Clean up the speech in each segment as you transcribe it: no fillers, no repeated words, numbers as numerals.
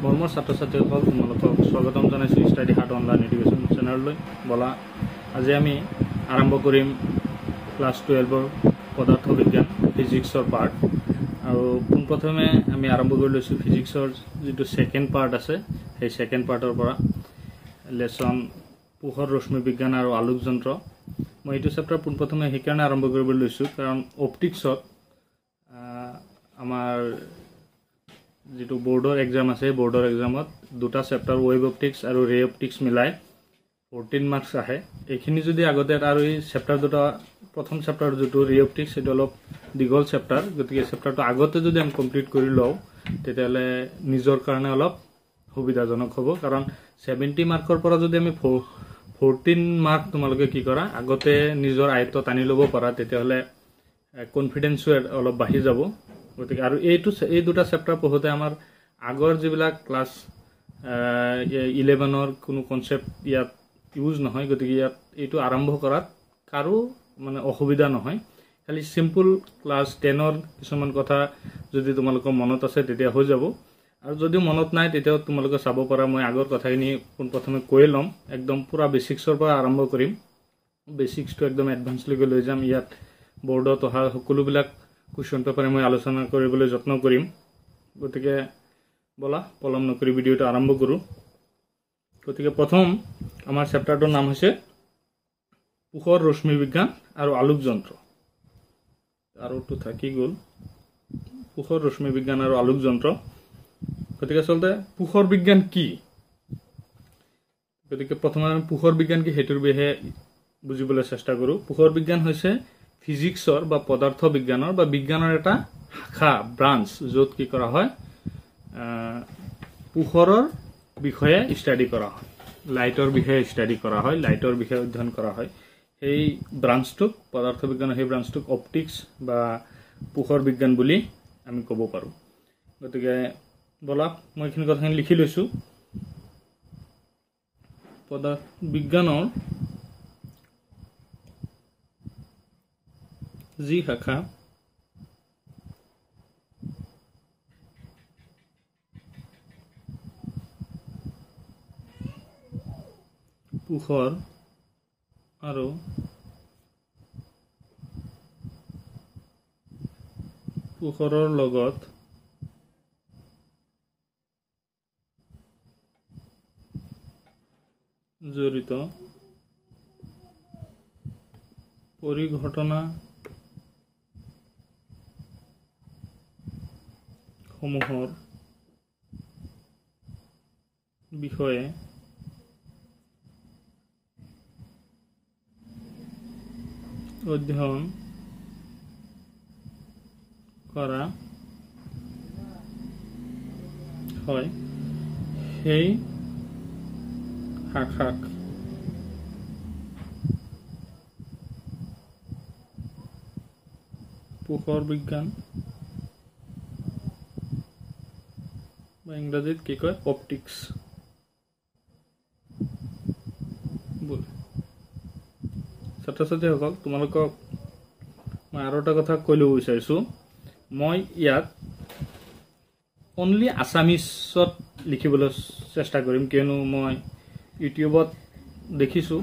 মৰমৰ ছাত্ৰ-ছাত্ৰীসকল তোমালোকক স্বাগতম জনাইছোঁ ষ্টাডি হাৰ্ট অনলাইন এডুকেশ্যন চেনেললৈ। বলা আজি আমি আৰম্ভ কৰিম ক্লাছ 12ৰ পদাৰ্থ বিজ্ঞান ফিজিক্সৰ পাৰ্ট। আৰু পোনপ্ৰথমে আমি আৰম্ভ কৰি লৈছোঁ ফিজিক্সৰ যিটো ছেকেণ্ড পাৰ্ট আছে, সেই ছেকেণ্ড পাৰ্টৰ পৰা লেচন পোহৰ ৰশ্মি বিজ্ঞান আৰু আলোক যন্ত্ৰ। মই এইটো চেপ্টাৰ পোনপ্ৰথমে সেইকাৰণে আৰম্ভ কৰিব লৈছোঁ কাৰণ অপটিক্সত আমাৰ যিটো বোৰ্ডৰ এক্সাম আছে, বোৰ্ডৰ এক্সামত দুটা চেপ্টাৰ ৱেভ অপটিক্স আৰু ৰে অপটিক্স মিলাই 14 মাৰ্কছ আহে। এইখিনি যদি আগতে আৰু এই চেপ্টাৰ দুটা প্ৰথম চেপ্টাৰ যিটো ৰে অপটিক্স সেইটো অলপ দীঘল চেপ্টাৰ, গতিকে চেপ্টাৰটো আগতে যদি আমি কমপ্লিট কৰি লওঁ তেতিয়াহ'লে নিজৰ কাৰণে অলপ সুবিধাজনক হ'ব। কাৰণ 70 মাৰ্কৰ পৰা যদি আমি 14 মাৰ্ক তোমালোকে কি কৰা আগতে নিজৰ আয়ত্তত আনি ল'ব পাৰা, তেতিয়াহ'লে কনফিডেন্সো অলপ বাঢ়ি যাব। গতিকে আৰু এই দুটা চেপ্টাৰ পঢ়োঁতে আমাৰ আগৰ যিবিলাক ক্লাছ 11ৰ কোনো কনচেপ্ট ইয়াত ইউজ নহয়, গতিকে ইয়াত এইটো আৰম্ভ কৰাত কাৰো মানে অসুবিধা নহয়। খালি চিম্পুল ক্লাছ 10ৰ কিছুমান কথা যদি তোমালোকৰ মনত আছে তেতিয়া হৈ যাব, আৰু যদিও মনত নাই তেতিয়াও তোমালোকে চাব পাৰা। মই আগৰ কথাখিনি পোনপ্ৰথমে কৈ ল'ম, একদম পূৰা বেচিক্সৰ পৰা আৰম্ভ কৰিম, বেচিক্সটো একদম এডভান্সলৈকে লৈ যাম। ইয়াত বৰ্ডত অহা সকলোবিলাক কুৱেশ্যন পেপাৰে মই আলোচনা কৰিবলৈ যত্ন কৰিম। গতিকে বলা পলম নকৰি ভিডিঅ'টো আৰম্ভ কৰোঁ। গতিকে প্ৰথম আমাৰ চেপ্টাৰটোৰ নাম হৈছে পোহৰ ৰশ্মি বিজ্ঞান আৰু আলোক যন্ত্ৰ। আৰুটো থাকি গ'ল পোহৰ ৰশ্মি বিজ্ঞান আৰু আলোক যন্ত্ৰ। গতিকে আচলতে পোহৰ বিজ্ঞান কি, গতিকে প্ৰথমে আমি পোহৰ বিজ্ঞান কি সেইটোৰ বিষয়ে বুজিবলৈ চেষ্টা কৰোঁ। পোহৰ বিজ্ঞান হৈছে ফিজিক্সৰ বা পদাৰ্থ বিজ্ঞানৰ বা বিজ্ঞানৰ এটা শাখা, ব্ৰাঞ্চ, য'ত কি কৰা হয় পোহৰৰ বিষয়ে ষ্টাডি কৰা হয়, লাইটৰ বিষয়ে ষ্টাডি কৰা হয়, লাইটৰ বিষয়ে অধ্যয়ন কৰা হয়। সেই ব্ৰাঞ্চটোক পদাৰ্থ বিজ্ঞানৰ সেই ব্ৰাঞ্চটোক অপটিক্স বা পোহৰ বিজ্ঞান বুলি আমি ক'ব পাৰোঁ। গতিকে বলা মই এইখিনি কথাখিনি লিখি লৈছোঁ। পদাৰ্থ বিজ্ঞানৰ যি শাখা পোহৰ আৰু পোহৰৰ লগত জড়িত পৰিঘটনা সমূহৰ বিষয়ে অধ্যয়ন কৰা হয়, সেই শাখাক পোহৰ বিজ্ঞান বা ইংৰাজীত কি কয় অপটিক্স বোলে। ছাত্ৰ ছাত্ৰীসকল তোমালোকক মই আৰু এটা কথা কৈ ল'ব বিচাৰিছোঁ, মই ইয়াত অনলি আছামিছত লিখিবলৈ চেষ্টা কৰিম, কিয়নো মই ইউটিউবত দেখিছোঁ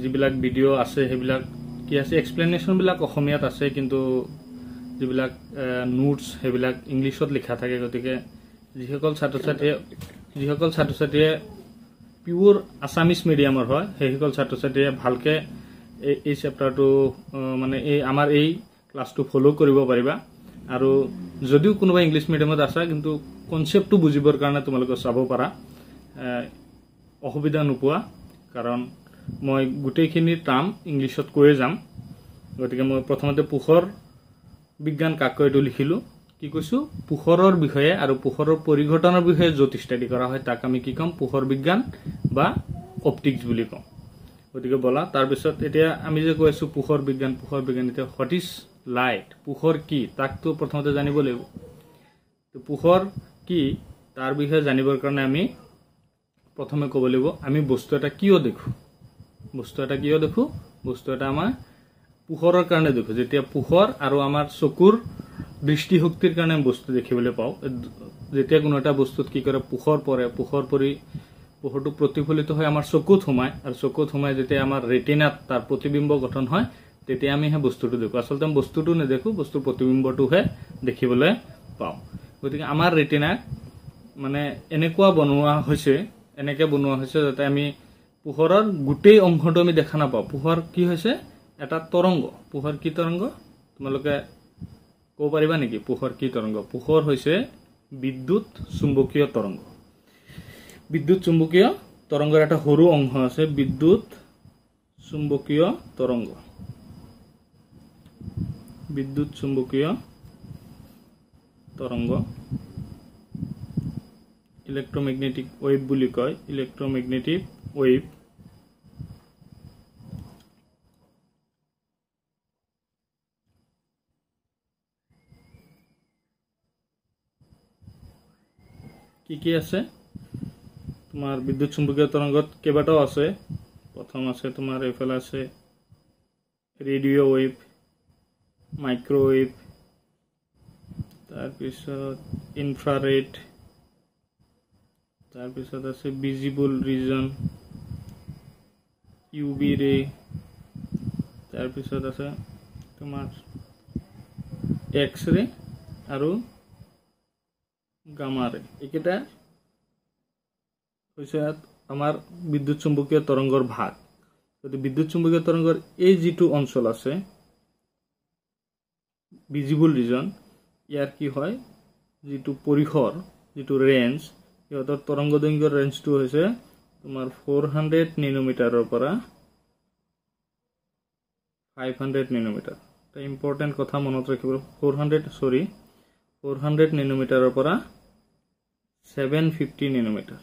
যিবিলাক ভিডিঅ' আছে সেইবিলাক কি আছে এক্সপ্লেনেশ্যনবিলাক অসমীয়াত আছে, কিন্তু যিবিলাক নোটছ সেইবিলাক ইংলিছত লিখা থাকে। গতিকে যিসকল ছাত্ৰ ছাত্ৰীয়ে পিয়ৰ আছামিজ মিডিয়ামৰ হয় সেইসকল ছাত্ৰ ছাত্ৰীয়ে ভালকৈ এই চেপ্টাৰটো মানে আমাৰ এই ক্লাছটো ফ'ল' কৰিব পাৰিবা। আৰু যদিও কোনোবা ইংলিছ মিডিয়ামত আছে কিন্তু কনচেপ্টটো বুজিবৰ কাৰণে তোমালোকে চাব পাৰা, অসুবিধা নোপোৱা, কাৰণ মই গোটেইখিনি টাৰ্ম ইংলিছত কৈয়ে যাম। গতিকে মই প্ৰথমতে পোহৰ বিজ্ঞান কাক কয় এইটো লিখিলোঁ। কি কৈছোঁ, পোহৰৰ বিষয়ে আৰু পোহৰৰ পৰিঘটনাৰ বিষয়ে য'ত ষ্টাডি কৰা হয় তাক আমি কি ক'ম, পোহৰ বিজ্ঞান বা অপটিক্স বুলি কওঁ। গতিকে বলা তাৰপিছত এতিয়া আমি যে কৈ আছোঁ পোহৰ বিজ্ঞান এতিয়া হোৱাট ইজ লাইট, পোহৰ কি তাকতো প্ৰথমতে জানিব লাগিব। তো পোহৰ কি তাৰ বিষয়ে জানিবৰ কাৰণে আমি প্ৰথমে ক'ব লাগিব আমি বস্তু এটা কিয় দেখোঁ। বস্তু এটা আমাৰ পোহৰৰ কাৰণে দেখোঁ। যেতিয়া পোহৰ আৰু আমাৰ চকুৰ দৃষ্টিশক্তিৰ কাৰণে বস্তু দেখিবলৈ পাওঁ, যেতিয়া কোনো এটা বস্তুত কি কৰে পোহৰ পৰে পোহৰ পৰি পোহৰটো প্ৰতিফলিত হয় আমাৰ চকুত সোমায় আৰু চকুত সোমাই যেতিয়া আমাৰ ৰেটিনাত তাৰ প্ৰতিবিম্ব গঠন হয় তেতিয়া আমি সেই বস্তুটো দেখো আসলতে আমি বস্তুটো নেদেখো বস্তুৰ প্ৰতিবিম্বটোহে দেখিবলৈ পাওঁ গতিকে আমাৰ ৰেটিনা মানে এনেকুৱা বনোৱা হৈছে যাতে আমি পোহৰৰ গোটেই অংশটো আমি দেখা নাপাওঁ পোহৰ কি হৈছে এটা তৰংগ পোহৰ কি তৰংগ তোমালোকে ক'ব পাৰিবা নেকি পোহৰ কি তৰংগ পোহৰ হৈছে বিদ্যুৎ চুম্বকীয় তৰংগ বিদ্যুৎ চুম্বকীয় তৰংগৰ এটা সৰু অংশ আছে বিদ্যুৎ চুম্বকীয় তৰংগ বিদ্যুৎ চুম্বকীয় তৰংগ ইলেক্ট্ৰমেগনেটিক ৱেভ বুলি কয় ইলেক্ট্ৰমেগনেটিক ৱেভ কি আছে তোমাৰ বিদ্যুৎ চুম্বকীয় তৰংগত কেইবাটাও আছে প্ৰথম আছে তোমাৰ এইফালে আছে ৰেডিঅ' ৱেভ মাইক্ৰ'ৱেভ তাৰপিছত ইনফ্ৰাৰেড তাৰপিছত আছে ভিজিবল ৰিজন ইউভি ৰে তাৰপিছত আছে তোমাৰ এক্স ৰে আৰু গামা ৰে এইকেইটা হৈছে আমাৰ বিদ্যুৎ চুম্বকীয় তৰংগৰ ভাগ যদি বিদ্যুৎ চুম্বকীয় তৰংগৰ এই যিটো অঞ্চল আছে ভিজিবল ৰিজন ইয়াৰ কি হয় যিটো পৰিসৰ যিটো ৰেঞ্জ ইহঁতৰ তৰংগ দৈৰ্ঘ্যৰ ৰেঞ্জটো হৈছে তোমাৰ 400 নেনোমিটাৰৰ পৰা 500 নেনোমিটাৰ এটা ইম্পৰ্টেণ্ট কথা মনত ৰাখিব 400 নেনোমিটাৰৰ পৰা 750 নেনোমিটাৰ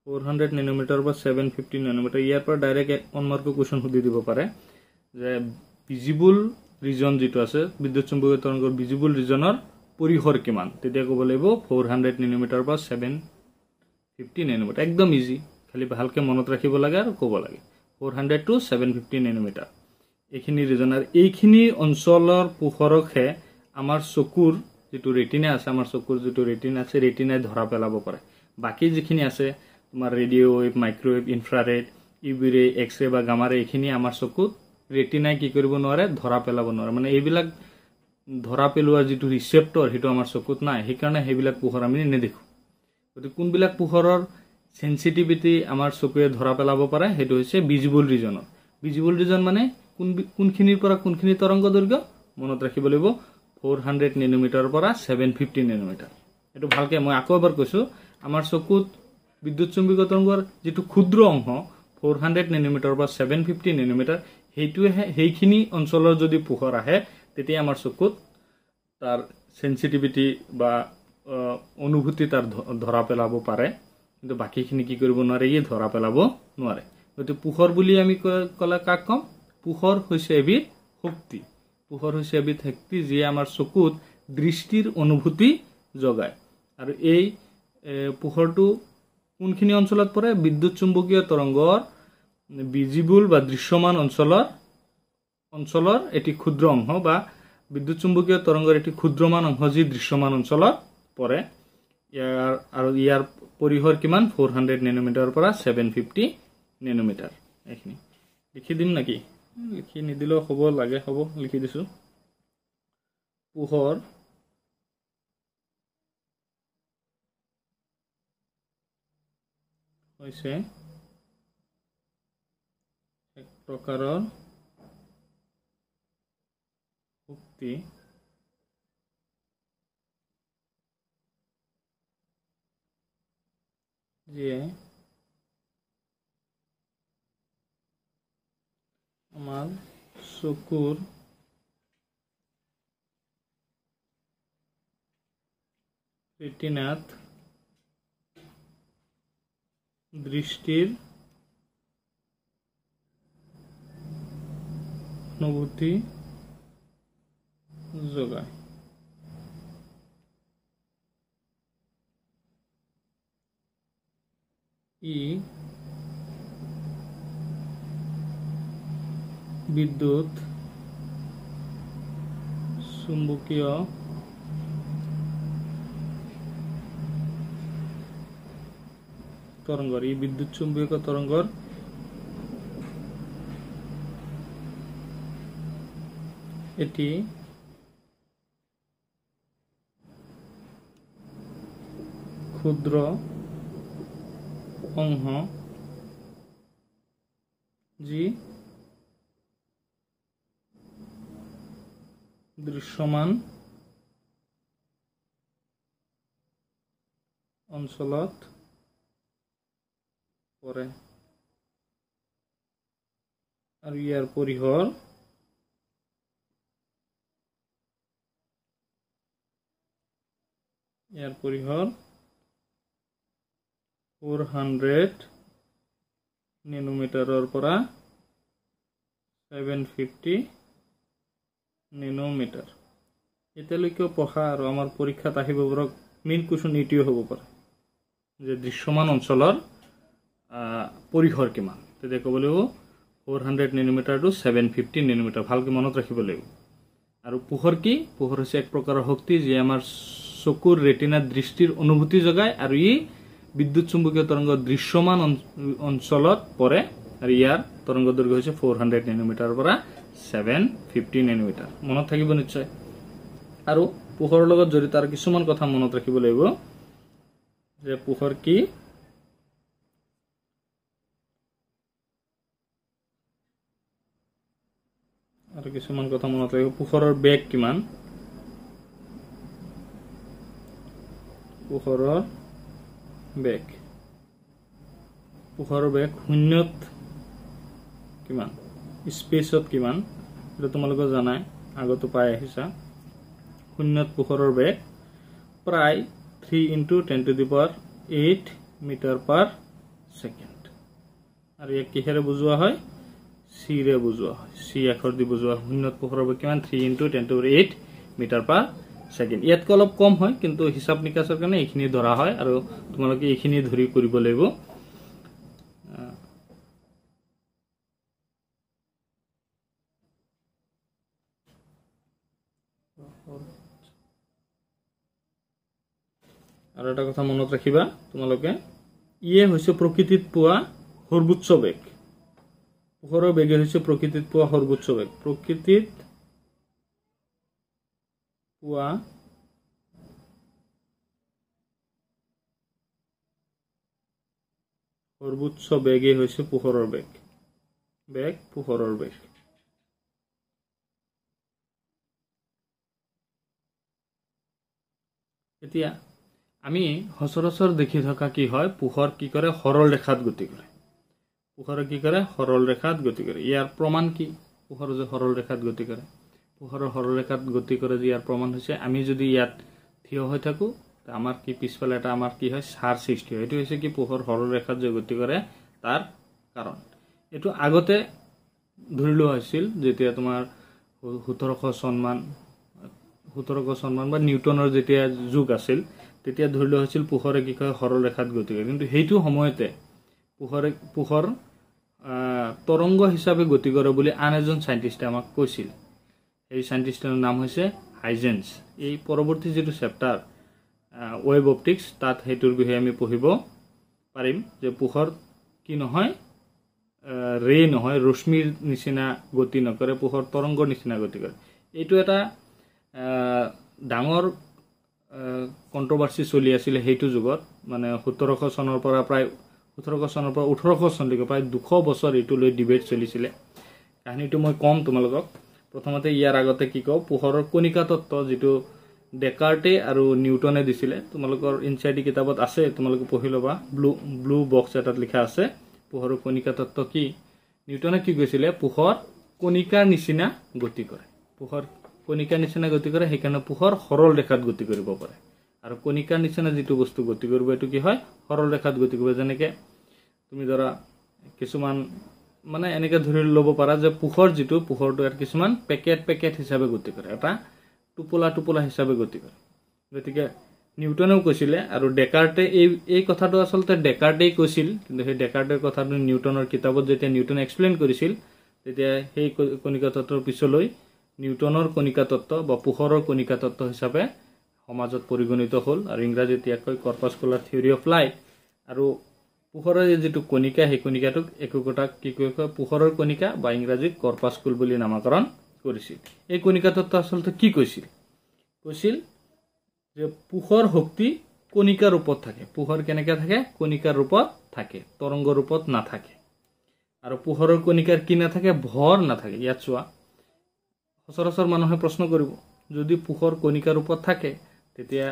400 নেনোমিটাৰৰ পৰা 750 নেনোমিটাৰ ইয়াৰ পৰা ডাইৰেক্ট ওৱান মাৰ্কৰ কোৱেশ্চন সুধি দিব পাৰে যে ভিজিবল ৰিজন যেটো আছে বিদ্যুৎ চুম্বকীয় তৰংগৰ ভিজিবল ৰিজনৰ পৰিসৰ কিমান তেতিয়া ক'ব লাগিব 400 নেনোমিটাৰৰ পৰা 750 নেনোমিটাৰ একদম ইজি খালি ভালকে মনত ৰাখিব লাগে আৰু ক'ব লাগে 400 to 750 নেনোমিটাৰ এইখিনি ৰিজনৰ এইখিনি অঞ্চলৰ পোহৰকহে আমাৰ চকুৰ যেটো ৰেটিনা আছে আমাৰ চকুৰ যেটো ৰেটিনা আছে ৰেটিনাই ধৰা পেলাব পাৰে বাকি যিখিনি আছে তোমাৰ radio' wave microwave infrared UV ৰে এক্স ৰে বা গামা ৰে এইখিনি আমাৰ চকুত ৰেটিনাই কি কৰিব নোৱাৰে ধৰা পেলাব নোৱাৰে মানে এইবিলাক ধৰা পেলোৱাৰ যেটো ৰিসেপ্টৰ হেতু আমাৰ চকুত নাই হেকাৰণে হেবিলাক পোহৰ আমি নেদেখো গতিকে কোনবিলাক পোহৰৰ সেনসিটিভিটি আমাৰ চকুৱে ধৰা পেলাব পাৰে হেতু হৈছে ভিজিবল ৰিজন মানে কোনখিনিৰ পৰা কোনখিনি তৰংগ দৈৰ্ঘ্য মনত ৰাখিব লাগিব 400 নেনোমিটাৰৰ পৰা 750 নেনোমিটাৰ এটো ভালকে মই আকৌ এবাৰ কৈছো আমাৰ চকুত বিদ্যুৎ চুম্বকীয় তৰংগৰ যেটো ক্ষুদ্ৰ অংশ 400 নেনোমিটাৰৰ পৰা 750 নেনোমিটাৰ হেইখিনি অঞ্চলৰ যদি পোহৰ আহে তেতিয়া আমাৰ চকুত তাৰ সেনসিটিভিটি বা অনুভূতি তাৰ ধৰা পেলাব পাৰে কিন্তু বাকিখিনি কি কৰিব নোৱাৰে ই ধৰা পেলাব নোৱাৰে গতি পোহৰ বুলি আমি কলা কাক কম পোহৰ হৈছে এবিধ শক্তি যি আমাৰ চকুত দৃষ্টিৰ অনুভূতি জগায় আৰু এই পোহৰটো কোনখিনি অঞ্চলত পৰে বিদ্যুৎ চুম্বকীয় তৰংগৰ ভিজিবল বা দৃশ্যমান অঞ্চলৰ এটি ক্ষুদ্ৰ অংশ বা বিদ্যুৎ চুম্বকীয় তৰংগৰ এটি ক্ষুদ্ৰমান অংশ যি দৃশ্যমান অঞ্চলত পৰে ইয়াৰ পৰিসৰ কিমান 400 নেনোমিটাৰৰ পৰা 750 নেনোমিটাৰ এইখিনি লিখি দিম নাকি লিখি নিদিলেও হ'ব লাগে হ'ব লিখি দিছো পোহৰ হৈছে এক প্ৰকাৰৰ শক্তি যিয়ে আমাৰ চকুৰ ৰেটিনাত দৃষ্টিৰ অনুভূতি যোগায় ই বিদ্যুৎ চুম্বকীয় তৰঙ্গৰ এই বিদ্যুৎ চুম্বকীয় তৰঙ্গৰ এটি ক্ষুদ্ৰ অংশ যি দৃশ্যমান অঞ্চলত পৰে আৰু ইয়াৰ পৰিসৰ ইয়াৰ পৰিসৰ 400 নেনোমিটাৰৰ পৰা 750 নেনোমিটাৰ এতিয়ালৈকে পঢ়া আৰু আমাৰ পৰীক্ষাত আহিব পৰা মেইন কুৱেশ্যন এইটোৱে হ'ব পাৰে যে দৃশ্যমান অঞ্চলৰ পৰিসৰ কিমান তেতিয়া ক'ব লাগিব 400 নেনোমিটাৰ টু 750 নেনোমিটাৰ ভালকৈ মনত ৰাখিব লাগিব আৰু পোহৰ কি পোহৰ হৈছে এক প্ৰকাৰৰ শক্তি যি আমাৰ চকুৰ ৰেটিনাৰ দৃষ্টিৰ অনুভূতি জগায় আৰু ই বিদ্যুৎ চুম্বকীয় তৰংগ দৃশ্যমান অঞ্চলত পৰে আৰু ইয়াৰ তৰংগ দৈৰ্ঘ্য হৈছে 400 নেনোমিটাৰৰ পৰা 750 নেনোমিটাৰ মনত থাকিব নিশ্চয় আৰু পোহৰৰ লগত জড়িত আৰু কিছুমান কথা মনত ৰাখিব লাগিব যে পোহৰ কি আৰু কিছুমান কথা মনত ৰাখিব পোহৰৰ বেগ কিমান পোহৰৰ বেগ শূন্যত কিমান স্পেচত কিমান এটা তোমালোকে জানাই আগতো পাই আহিছা শূন্যত পোহৰৰ বেগ প্ৰায় 3 × 10⁸ মিটাৰ পাৰ ছেকেণ্ড আৰু ইয়াক কিহেৰে বুজোৱা হয় চি ৰে বুজোৱা হয় চি আখৰ দি বুজোৱা শূন্যত পোহৰৰ বেগ কিমান 3 × 10⁸ মিটাৰ পাৰ ছেকেণ্ড ইয়াতকৈ অলপ কম হয় কিন্তু হিচাপ নিকাচৰ কাৰণে এইখিনি ধৰা হয় আৰু তোমালোকে এইখিনি ধৰি কৰিব লাগিব আৰু এটা কথা মনত ৰাখিবা তোমালোকে ইয়ে হৈছে প্ৰকৃতিত পোৱা সৰ্বোচ্চ বেগ পোহৰৰ বেগে হৈছে প্ৰকৃতিত পোৱা সৰ্বোচ্চ বেগ প্ৰকৃতিত পোৱা সৰ্বোচ্চ বেগে হৈছে পোহৰৰ বেগ পোহৰৰ বেগ এতিয়া আমি সচৰাচৰ দেখি থকা কি হয় পোহৰ কি কৰে সৰল ৰেখাত গতি কৰে পোহৰে কি কৰে সৰল ৰেখাত গতি কৰে ইয়াৰ প্ৰমাণ কি পোহৰ যে সৰল ৰেখাত গতি কৰে পোহৰৰ সৰল ৰেখাত গতি কৰে যে ইয়াৰ প্ৰমাণ হৈছে আমি যদি ইয়াত থিয় হৈ থাকো আমাৰ কি পিছফালে এটা আমাৰ কি হয় ছাৰ সৃষ্টি হয় এটো হৈছে কি পোহৰ সৰল ৰেখাত যে গতি কৰে তাৰ কাৰণ এটো আগতে ধৰি লোৱা হৈছিল যেতিয়া তোমাৰ 1700 সন্মান বা নিউটনৰ যেতিয়া যুগ আছিল তেতিয়া ধৰি লোৱা হৈছিল পোহৰে কি কয় সৰল ৰেখাত গতি কৰে কিন্তু সেইটো সময়তে পোহৰ তৰংগ হিচাপে গতি কৰে বুলি আন এজন সাইন্টিস্টে আমাক কৈছিল এই সাইন্টিস্টৰ নাম হৈছে হাইজেন্স এই পৰৱৰ্তী যেটো চেপ্টাৰ ওয়েব অপটিক্স তাত হেতুৰ বিষয়ে আমি পঢ়িব পাৰিম যে পোহৰ কি নহয় ৰে নহয় ৰশ্মিৰ নিচিনা গতি নকৰে পোহৰ তৰংগৰ নিচিনা গতি কৰে এইটো এটা ডাঙৰ কন্ট্ৰভাৰ্সি চলি আছিল হেতু যুগত মানে 1700 চনৰ পৰা প্ৰায় 1700 চনৰ পৰা 1800 চনলৈকে প্ৰায় 200 বছৰ এটো লৈ ডিবেট চলিছিল কাহিনীটো মই কম তোমালোকক প্ৰথমতে ইয়াৰ আগতে কি কও পোহৰৰ কণিকা তত্ত্ব যেটো ডেকাৰ্টে আৰু নিউটনে দিছিলে তোমালোকৰ ইনসাইডি কিতাপত আছে তোমালোকে পঢ়ি লবা ব্লু বক্স এটাত লিখা আছে পোহৰৰ কণিকা তত্ত্ব কি নিউটনে কি কৈছিলে পোহৰ কণিকাৰ নিচিনা গতি কৰে পোহৰ কণিকাৰ নিচিনা গতি কৰে হেকাৰণে পোহৰ সৰল ৰেখাত গতি কৰিব পাৰে আৰু কণিকাৰ নিচিনা যেটো বস্তু গতি কৰিব এটো কি হয় সৰল ৰেখাত গতি কৰিব যেনেকে তুমি ধৰা কিছুমান মানে এনেকে ধৰি লব পাৰা যে পোহৰ যেটো পোহৰটো এৰ কিছুমান পেকেট হিচাপে গতি কৰে এটা টুপলা হিচাপে গতি কৰে গতিকে নিউটনেও কৈছিলে আৰু ডেকাৰ্টে এই কথাটো আসলতে ডেকাৰ্টেই কৈছিল কিন্তু সেই ডেকাৰ্টেৰ কথাটো নিউটনৰ কিতাপত যেতিয়া নিউটনে এক্সপ্লেইন কৰিছিল তেতিয়া সেই কণিকা তত্ত্বৰ পিছলৈ নিউটনৰ কণিকা তত্ত্ব বা পোহৰৰ কণিকা তত্ত্ব হিচাপে সমাজত পৰিগণিত হ'ল আৰু ইংৰাজীত ইয়াক কয় কৰ্পাসকোলাৰ থিওৰি অফ লাইট আৰু পোহৰৰ যিটো কণিকা সেই কণিকাটোক একোটাক কি কয় পোহৰৰ কণিকা বা ইংৰাজীত কৰ্পাস্কুল বুলি নামকৰণ কৰিছিল। এই কণিকা তত্ত্ব আচলতে কি কৈছিল যে পোহৰ শক্তি কণিকাৰ ৰূপত থাকে। পোহৰ কেনেকৈ থাকে? কণিকাৰ ৰূপত থাকে, তৰংগ ৰূপত নাথাকে। আৰু পোহৰৰ কণিকাৰ কি নাথাকে? ভৰ নাথাকে। ইয়াত চোৱা, সচৰাচৰ মানুহে প্ৰশ্ন কৰিব, যদি পোহৰ কণিকাৰ ৰূপত থাকে তেতিয়া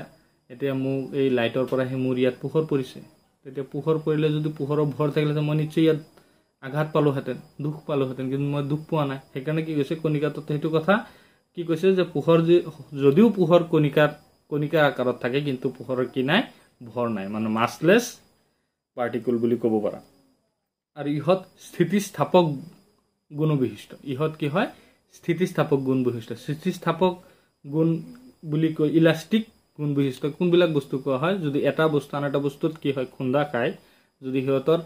এতিয়া মোক এই লাইটৰ পৰা মোৰ ইয়াত পোহৰ পৰিছে, তেতিয়া পোহৰ পৰিলে যদি পোহৰৰ ভৰ থাকিলে মই নিশ্চয় ইয়াত আঘাত পালোহেঁতেন, দুখ পালোহেঁতেন, কিন্তু মই দুখ পোৱা নাই। সেইকাৰণে কি কৈছে কণিকা তত্ত্বই সেইটো কথা কি কৈছে যে পোহৰ যদিও পোহৰ কণিকা আকাৰত থাকে, কিন্তু পোহৰৰ কি নাই? ভৰ নাই, মানে মাছলেছ পাৰ্টিকুল বুলি ক'ব পাৰা। আৰু ইহঁত স্থিতিস্থাপক গুণ বিশিষ্ট। ইহঁত কি হয়? স্থিতিস্থাপক গুণ বিশিষ্ট। স্থিতিস্থাপক গুণ বুলি কয় ইলাষ্টিক গুণ বিশিষ্ট। কোনবিলাক বস্তু কোৱা হয়? যদি এটা বস্তু আন এটা বস্তুত কি হয়? খুন্দা খায়, যদি সিহঁতৰ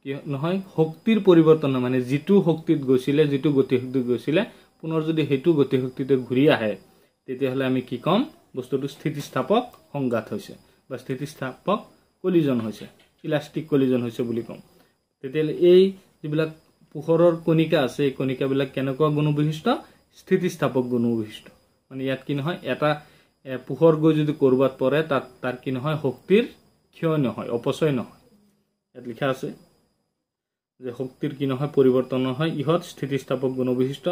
কি নহয় শক্তিৰ পৰিৱৰ্তন নহয়, মানে যিটো শক্তিত গৈছিলে, যিটো গতিশক্তিত গৈছিলে, পুনৰ যদি সেইটো গতিশক্তিতে ঘূৰি আহে, তেতিয়াহ'লে আমি কি ক'ম? বস্তুটো স্থিতিস্থাপক সংঘাত হৈছে বা স্থিতিস্থাপক কলিজন হৈছে, ইলাষ্টিক কলিজন হৈছে বুলি ক'ম। তেতিয়াহ'লে এই যিবিলাক পোহৰৰ কণিকা আছে, এই কণিকাবিলাক কেনেকুৱা গুণ বিশিষ্ট? স্থিতিস্থাপক গুণ বিশিষ্ট। মানে ইয়াত কি নহয়, এটা পোহৰ গৈ যদি ক'ৰবাত পৰে তাৰ কি নহয়? শক্তিৰ ক্ষয় নহয়, অপচয় নহয়। ইয়াত লিখা আছে যে শক্তিৰ কি নহয়? পৰিৱৰ্তন নহয়। ইহঁত স্থিতিস্থাপক গুণ বিশিষ্ট।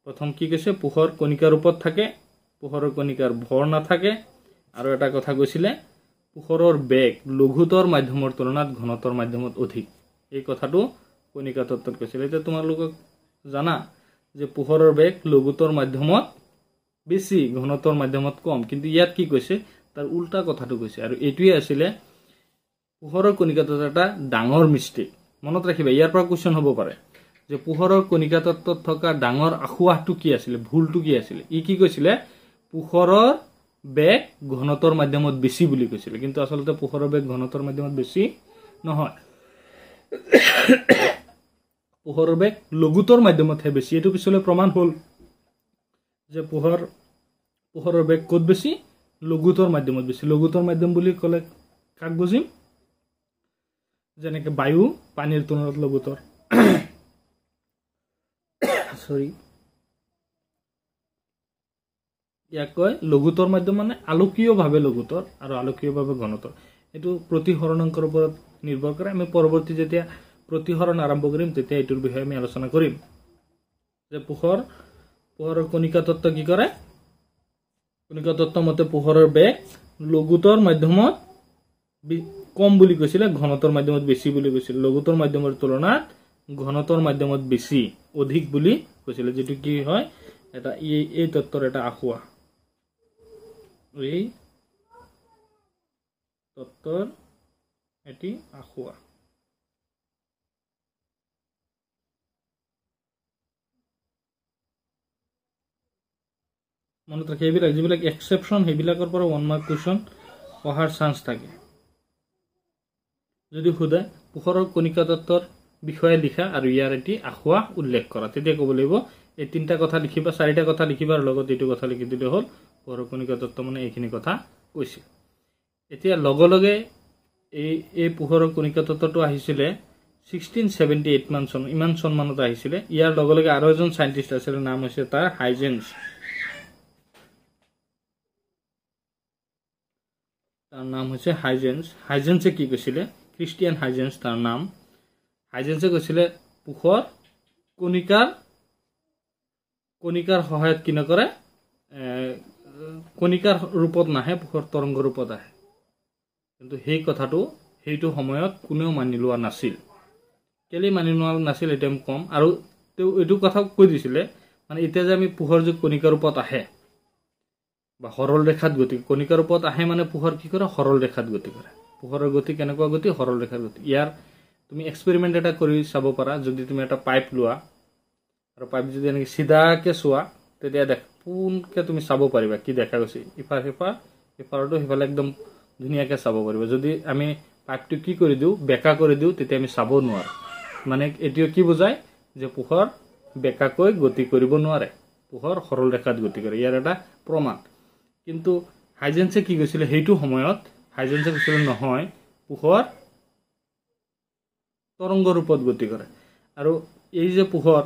প্ৰথম কি কৈছে? পোহৰ কণিকাৰ ৰূপত থাকে, পোহৰৰ কণিকাৰ ভৰ নাথাকে। আৰু এটা কথা কৈছিলে, পোহৰৰ বেগ লঘুতৰ মাধ্যমৰ তুলনাত ঘনতৰ মাধ্যমত অধিক। এই কথাটো কণিকা তত্ত্বত কৈছিলে। এতিয়া তোমালোকক জানা যে পোহৰৰ বেগ লঘুতৰ মাধ্যমত বেছি, ঘনতৰ মাধ্যমত কম, কিন্তু ইয়াত কি কৈছে? তাৰ উল্টা কথাটো কৈছে। আৰু এইটোৱে আছিলে পোহৰৰ কণিকা তত্ত্বৰ এটা ডাঙৰ মিষ্টেক। মনত ৰাখিবা, ইয়াৰ পৰা কুৱেশ্যন হ'ব পাৰে যে পোহৰৰ কণিকা তত্ত্বত থকা ডাঙৰ আসোঁৱাহটো কি আছিলে, ভুলটো কি আছিলে? ই কি কৈছিলে? পোহৰৰ বেগ ঘনতৰ মাধ্যমত বেছি বুলি কৈছিলে, কিন্তু আচলতে পোহৰৰ বেগ ঘনতৰ মাধ্যমত বেছি নহয়। পোহৰৰ বেগ লঘুতৰ মাধ্যমতহে বেছি। এইটো পিছলৈ প্ৰমাণ হ'ল যে পোহৰৰ বেগ ক'ত বেছি? লঘুতৰ মাধ্যমত বেছি। লঘুতৰ মাধ্যম বুলি ক'লে কাক বুজিম? যেনেকে বায়ু পানীৰ তুলনাত লঘুতৰ। ইয়াক কয় লঘুতৰ মাধ্যম, মানে আলোকীয়ভাৱে লঘুতৰ আৰু আলোকীয়ভাৱে ঘনতৰ। এইটো প্ৰতিহৰণাংকৰ ওপৰত নিৰ্ভৰ কৰে। আমি পৰৱৰ্তী যেতিয়া প্ৰতিহৰণ আৰম্ভ কৰিম তেতিয়া এইটোৰ বিষয়ে আমি আলোচনা কৰিম যে পোহৰৰ কণিকা তত্ত্ব কি কৰে? কণিকা তত্ত্ব মতে পোহৰৰ বেগ লঘুতৰ মাধ্যমত কম বুলি কৈছিলে, ঘনতৰ মাধ্যমত বেছি বুলি কৈছিলে। লঘুতৰ মাধ্যমৰ তুলনাত ঘনতৰ মাধ্যমত বেছি, অধিক বুলি কৈছিলে, যিটো কি হয় এটা এই তত্ত্বৰ এটা আসোঁৱাহ। এই তত্ত্বৰ এটি আসোঁৱাহ। মনত ৰাখি এইবিলাক যিবিলাক এক্সেপশ্যন, সেইবিলাকৰ পৰা 1 মাৰ্ক কুৱেশ্যন অহাৰ চান্স থাকে। যদি সোধে পোহৰৰ কণিকা তত্ত্বৰ বিষয়ে লিখা আৰু ইয়াৰ এটি আসোঁৱাহ উল্লেখ কৰা, তেতিয়া ক'ব লাগিব এই 3টা কথা লিখিবা, 4টা কথা লিখিবা আৰু লগত এইটো কথা লিখি দিলে হ'ল। পোহৰৰ কণিকা তত্ত্ব মানে এইখিনি কথা কৈছিল। এতিয়া লগে লগে এই পোহৰৰ কণিকা তত্ত্বটো আহিছিলে 1678 মান চন, ইমান চনমানত আহিছিলে। ইয়াৰ লগে লগে আৰু এজন চাইণ্টিষ্ট আছিলে, নাম হৈছে তাৰ হাইজেন্স। তাৰ নাম হৈছে হাইজেন্স। হাইজেন্সে কি কৈছিলে? খ্ৰীষ্টিয়ান হাইজেন্স তাৰ নাম। হাইজেন্সে কৈছিলে পোহৰ কণিকাৰ সহায়ত কি নকৰে? কণিকাৰ ৰূপত নাহে, পোহৰ তৰংগ ৰূপত আহে। কিন্তু সেইটো সময়ত কোনেও মানি লোৱা নাছিল। কেলেই মানি লোৱা নাছিল এতিয়া আমি ক'ম। আৰু তেওঁ এইটো কথা কৈ দিছিলে, মানে এতিয়া যে আমি পোহৰ যে কণিকাৰ ৰূপত আহে বা সৰল ৰেখাত গতি, কণিকাৰ ৰূপত আহে মানে পোহৰ কি কৰে? সৰল ৰেখাত গতি কৰে। পোহৰৰ গতি কেনেকুৱা গতি? সৰল ৰেখাৰ গতি। ইয়াৰ তুমি এক্সপেৰিমেণ্ট এটা কৰি চাব পাৰা। যদি তুমি এটা পাইপ লোৱা আৰু পাইপ যদি এনেকৈ চিধাকৈ চোৱা, তেতিয়া পোনকৈ তুমি চাব পাৰিবা কি দেখা গৈছে। ইফাৰটো সিফালে একদম ধুনীয়াকৈ চাব পাৰিবা। যদি আমি পাইপটো কি কৰি দিওঁ? বেকা কৰি দিওঁ, তেতিয়া আমি চাব নোৱাৰোঁ। মানে এইটোৱে কি বুজায়? যে পোহৰ বেকাকৈ গতি কৰিব নোৱাৰে, পোহৰ সৰল ৰেখাত গতি কৰে। ইয়াৰ এটা প্ৰমাণ। কিন্তু হাইজেন্সে কি কৈছিলে? সেইটো সময়ত হাইজেন্সে কৈছিলে নহয়, পোহৰ তৰংগ ৰূপত গতি কৰে। আৰু এই যে পোহৰ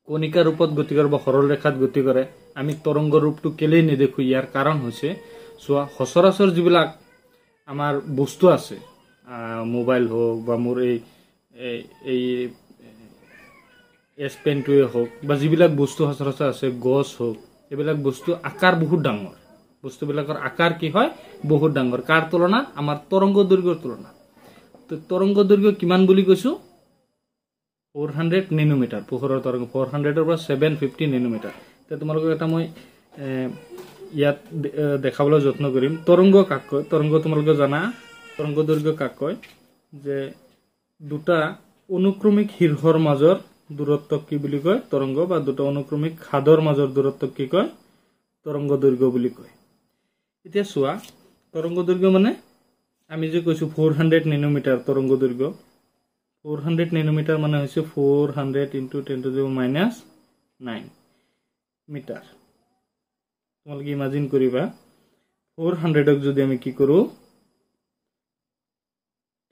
কণিকা ৰূপত গতি কৰে বা সৰল ৰেখাত গতি কৰে, আমি তৰংগ ৰূপটো কেলেই নেদেখোঁ? ইয়াৰ কাৰণ হৈছে চোৱা, সচৰাচৰ যিবিলাক আমাৰ বস্তু আছে, মোবাইল হওক বা মোৰ এই এছ পেনটোৱে হওক বা যিবিলাক বস্তু সচৰাচৰ আছে, গছ হওক, এইবিলাক বস্তু আকাৰ বহুত ডাঙৰ। বস্তুবিলাকৰ আকাৰ কি হয়? বহুত ডাঙৰ। কাৰ তুলনাত? আমাৰ তৰংগ দৈৰ্ঘ্যৰ তুলনাত। তো তৰংগ দৈৰ্ঘ্য কিমান বুলি কৈছোঁ? 400 নেনোমিটাৰ। পোহৰৰ তৰংগ 400-ৰ পৰা 750 নেনোমিটাৰ। এতিয়া তোমালোকক এটা মই ইয়াত দেখাবলৈ যত্ন কৰিম। তৰংগ কাক কয়? তৰংগ তোমালোকে জানা, তৰংগ দৈৰ্ঘ্য কাক কয়? যে দুটা অনুক্ৰমিক শীৰ্ষৰ মাজৰ দূৰত্বক কি বুলি কয়? তৰংগ। বা দুটা অনুক্ৰমিক খাদৰ মাজৰ দূৰত্বক কি কয়? তৰংগ দৈৰ্ঘ্য বুলি কয়। এতিয়া চোৱা, তৰংগ দৈৰ্ঘ্য মানে আমি যে কৈছোঁ 400 নেনোমিটাৰ তৰংগ দৈৰ্ঘ্য। 400 নেনোমিটাৰ মানে হৈছে 400 × 10⁻⁹ মিটাৰ। তোমালোকে ইমাজিন কৰিবা, 400ক যদি আমি কি কৰোঁ,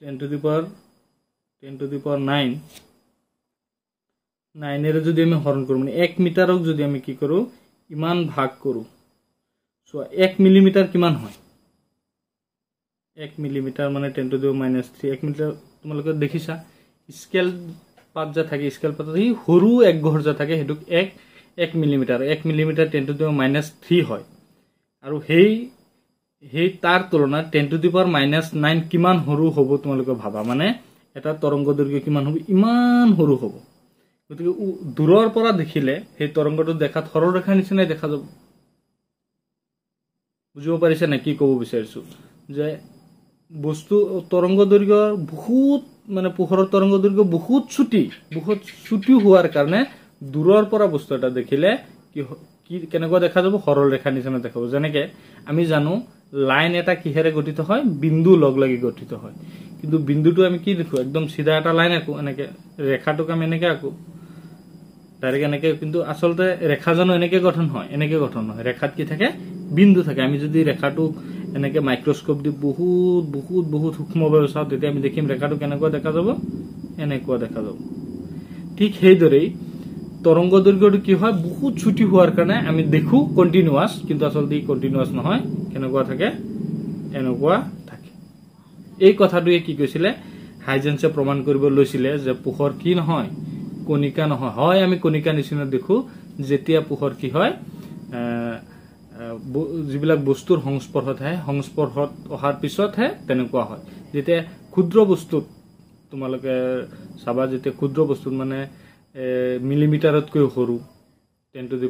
10⁹ যদি আমি হৰণ কৰোঁ, মানে 1 মিটাৰক যদি আমি কি কৰোঁ, ইমান ভাগ কৰোঁ। চোৱা, 1 মিলিমিটাৰ কিমান হয়? 1 মিলিমিটাৰ মানে 10⁻³ 1 মিটাৰ। তোমালোকে দেখিছা স্কেল পাত যে থাকে, স্কেল পাতত সেই সৰু এক ঘৰ যে থাকে, সেইটোক 1 মিলিমিটাৰ। 1 মিলিমিটাৰ 10⁻³ হয়। আৰু সেই তাৰ তুলনাত 10⁻⁹ কিমান সৰু হ'ব তোমালোকে ভাবা। মানে এটা তৰংগ দৈৰ্ঘ্য কিমান হ'ব? ইমান সৰু হ'ব। গতিকে দূৰৰ পৰা দেখিলে সেই তৰংগটো দেখাত সৰল ৰেখাৰ নিচিনাই দেখা যাব। বুজিব পাৰিছে নাই কি ক'ব বিচাৰিছোঁ? যে বস্তু তৰংগ দৈৰ্ঘ্য বহুত, মানে পোহৰৰ তৰংগ দৈৰ্ঘ্য বহুত চুটি হোৱাৰ কাৰণে দূৰৰ পৰা বস্তু এটা দেখিলে কেনেকুৱা দেখা যাব? সৰল ৰেখাৰ নিচিনা দেখা যাব। যেনেকে আমি জানো লাইন এটা কিহেৰে গঠিত হয়? বিন্দু লগ লাগি গঠিত হয়। কিন্তু বিন্দুটো আমি কি দেখোঁ? একদম চিধা এটা লাইন আঁকো, এনেকে। ৰেখাটোক আমি এনেকে আঁকো, ডাইৰেক্ট এনেকে। কিন্তু আচলতে ৰেখা জানো এনেকে গঠন হয়? এনেকে গঠন নহয়। ৰেখাত কি থাকে? বিন্দু থাকে। আমি যদি ৰেখাটোক এনেকে মাইক্ৰস্কোপ দি বহুত বহুত বহুত সূক্ষ্মভাৱে চাওঁ, তেতিয়া আমি দেখিম ৰেখাটো কেনেকুৱা দেখা যাব? এনেকুৱা দেখা যাব। ঠিক সেইদৰেই তৰংগ দৈৰ্ঘ্যটো কি হয়? বহুত ছুটি হোৱাৰ কাৰণে আমি দেখোঁ কণ্টিনিউৱাছ, কিন্তু আচলতে ই কণ্টিনিউৱাছ নহয়। কেনেকুৱা থাকে? এনেকুৱা থাকে। এই কথাটোৱে কি কৈছিলে? হাইজেন্সে প্ৰমাণ কৰিব লৈছিলে যে পোহৰ কি নহয়? কণিকা নহয়। হয়, আমি কণিকা নিচিনা দেখোঁ যেতিয়া পোহৰ কি হয়? যিবিলাক বস্তুৰ সংস্পৰ্শত আহে, সংস্পৰ্শত অহাৰ পিছতহে তেনেকুৱা হয়। যেতিয়া ক্ষুদ্ৰ বস্তুত তোমালোকে চাবা, যেতিয়া ক্ষুদ্ৰ বস্তুত মানে মিলিমিটাৰতকৈ সৰু, 10⁻⁻⁴,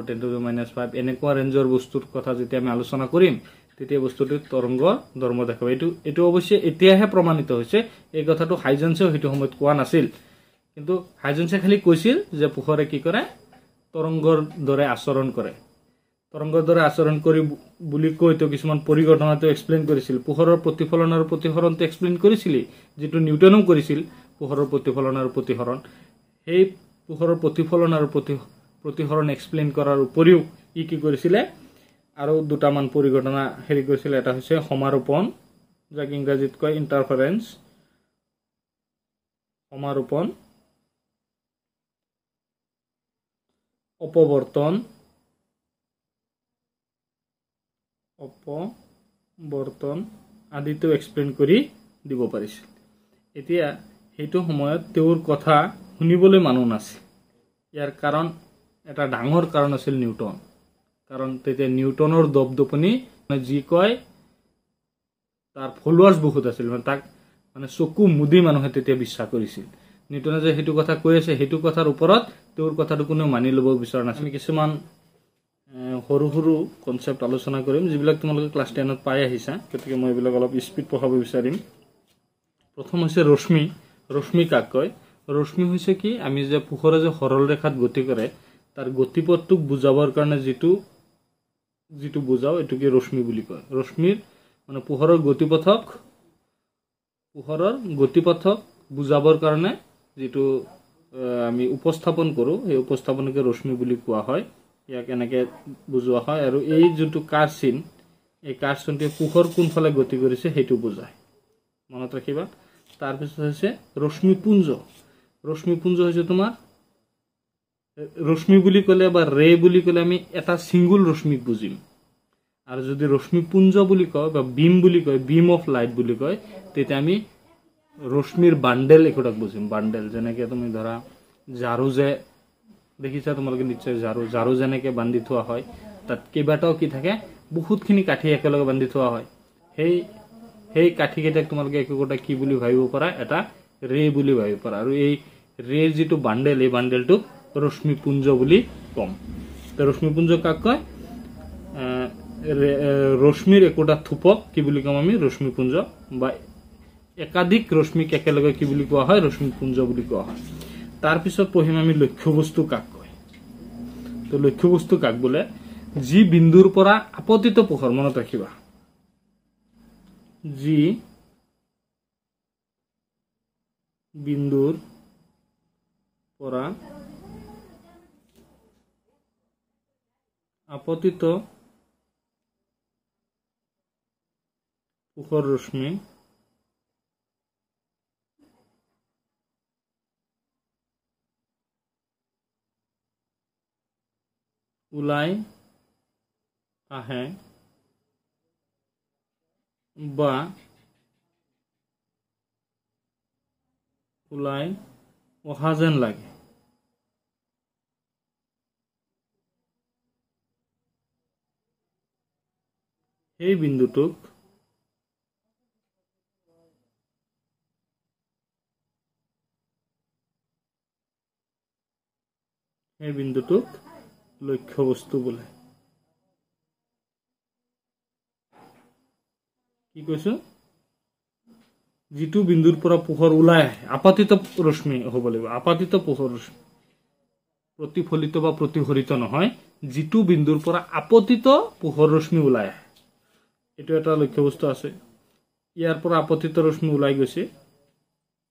10⁻⁵, এনেকুৱা ৰেঞ্জৰ বস্তুৰ কথা যেতিয়া আমি আলোচনা কৰিম, তেতিয়া বস্তুটো তৰংগ ধৰ্ম দেখাব। এইটো অৱশ্যে এতিয়াহে প্ৰমাণিত হৈছে। এই কথাটো হাইজেন্সেও সেইটো সময়ত কোৱা নাছিল। কিন্তু হাইজেন্সে খালি কৈছিল যে পোহৰে কি কৰে? তৰংগৰ দৰে আচৰণ কৰে। তৰংগৰ দৰে আচৰণ কৰি বুলি কৈতো কিছুমান পৰিঘটনাটো এক্সপ্লেইন কৰিছিল। পোহৰৰ প্ৰতিফলন আৰু প্ৰতিসৰণটো এক্সপ্লেইন কৰিছিলেই, যিটো নিউটনেও কৰিছিল। পোহৰৰ প্ৰতিফলন আৰু প্ৰতিসৰণ, সেই পোহৰৰ প্ৰতিফলন আৰু প্ৰতিসৰণ এক্সপ্লেইন কৰাৰ উপৰিও ই কি কৰিছিলে? আৰু দুটামান পৰিঘটনা হেৰি কৰিছিলে। এটা হৈছে সমাৰোপণ, যাক ইংৰাজীত কয় ইণ্টাৰফাৰেন্স। সমাৰোপণ, অপৱৰ্তন আদিটো এক্সপ্লেইন কৰি দিব পাৰিছিল। এতিয়া সেইটো সময়ত তেওঁৰ কথা শুনিবলৈ মানুহ নাছিল। ইয়াৰ কাৰণ, এটা ডাঙৰ কাৰণ আছিল নিউটন। কাৰণ তেতিয়া নিউটনৰ দপদপনি, যি কয় তাৰ ফলোৱাৰ্ছ বহুত আছিল। মানে তাক মানে চকু মুদি মানুহে তেতিয়া বিশ্বাস কৰিছিল। নিউটনে যে সেইটো কথা কৈ আছে, সেইটো কথাৰ ওপৰত তেওঁৰ কথাটো কোনেও মানি ল'ব বিচৰা নাছিল। আমি কিছুমান সৰু সৰু কনচেপ্ট আলোচনা কৰিম, যিবিলাক তোমালোকে ক্লাছ 10ত পাই আহিছা। গতিকে মই এইবিলাক অলপ স্পীড পঢ়াব বিচাৰিম। প্ৰথম হৈছে ৰশ্মি। ৰশ্মি কাক কয়? ৰশ্মি হৈছে কি? আমি যে পোহৰে যে সৰল ৰেখাত গতি কৰে, তাৰ গতিপথটোক বুজাবৰ কাৰণে যিটো বুজাও, এইটোকে ৰশ্মি বুলি কয়। ৰশ্মিৰ মানে পোহৰৰ গতিপথক বুজাবৰ কাৰণে যিটো আমি উপস্থাপন কৰোঁ, সেই উপস্থাপনকে ৰশ্মি বুলি কোৱা হয়। ইয়াক এনেকে বুজোৱা হয়। আৰু এই যোনটো কাৰ চিন, এই কাৰ চিনটোৱে পোহৰ কোনফালে গতি কৰিছে সেইটো বুজায়। মনত ৰাখিবা, তাৰপিছত হৈছে ৰশ্মিপুঞ্জ। ৰশ্মিপুঞ্জ হৈছে তোমাৰ ৰশ্মি বুলি ক'লে বা ৰে বুলি ক'লে আমি এটা সিঙ্গুল ৰশ্মিক বুজিম, আৰু যদি ৰশ্মিপুঞ্জ বুলি কয় বা বিম বুলি কয়, বিম অফ লাইট বুলি কয়, তেতিয়া আমি ৰশ্মিৰ বান্ডেল একোটাক বুজিম। বান্ডেল যেনেকে তুমি ধৰা ঝাৰু যে দেখিছা তোমালোকে নিশ্চয়, ঝাৰু যেনেকে বান্ধি থোৱা হয়, তাত কেইবাটাও কি থাকে, বহুতখিনি কাঠি একেলগে বান্ধি থোৱা হয়। সেই কাঠি কেইটাক তোমালোকে একোটা কি বুলি ভাবিব পাৰা, এটা ৰে বুলি ভাবিব পাৰা। আৰু এই ৰেৰ যিটো বান্ডেল, এই বান্ডেলটোক ৰশ্মিপুঞ্জ বুলি কম। ৰশ্মিপুঞ্জ কাক কয়? ৰশ্মিৰ একোটা থোপক কি বুলি কম আমি? ৰশ্মিপুঞ্জ। বা একাধিক ৰশ্মিক একেলগে কি বুলি কোৱা হয়? ৰশ্মিপুঞ্জ বুলি কোৱা হয়। তাৰপিছত পঢ়িম আমি লক্ষ্যবস্তু কাক কয়। তো লক্ষ্যবস্তু কাক বোলে? যি বিন্দুৰ পৰা আপতিত পোহৰ, মনত ৰাখিবা, যি বিন্দুৰ পৰা আপতিত পোহৰ ৰশ্মি ওলাই আহে বা ওলাই অহা যেন লাগে, সেই বিন্দুটোক লক্ষ্যবস্তু বোলে। কি কৈছো? যিটো বিন্দুৰ পৰা পোহৰ ওলাই আহে, আপতিত ৰশ্মি হ'ব লাগিব, আপতিত পোহৰ ৰশ্মি, প্ৰতিফলিত বা প্ৰতিফলিত নহয়, যিটো বিন্দুৰ পৰা আপতিত পোহৰ ৰশ্মি ওলাই আহে, এইটো এটা লক্ষ্যবস্তু আছে। ইয়াৰ পৰা আপতিত ৰশ্মি ওলাই গৈছে,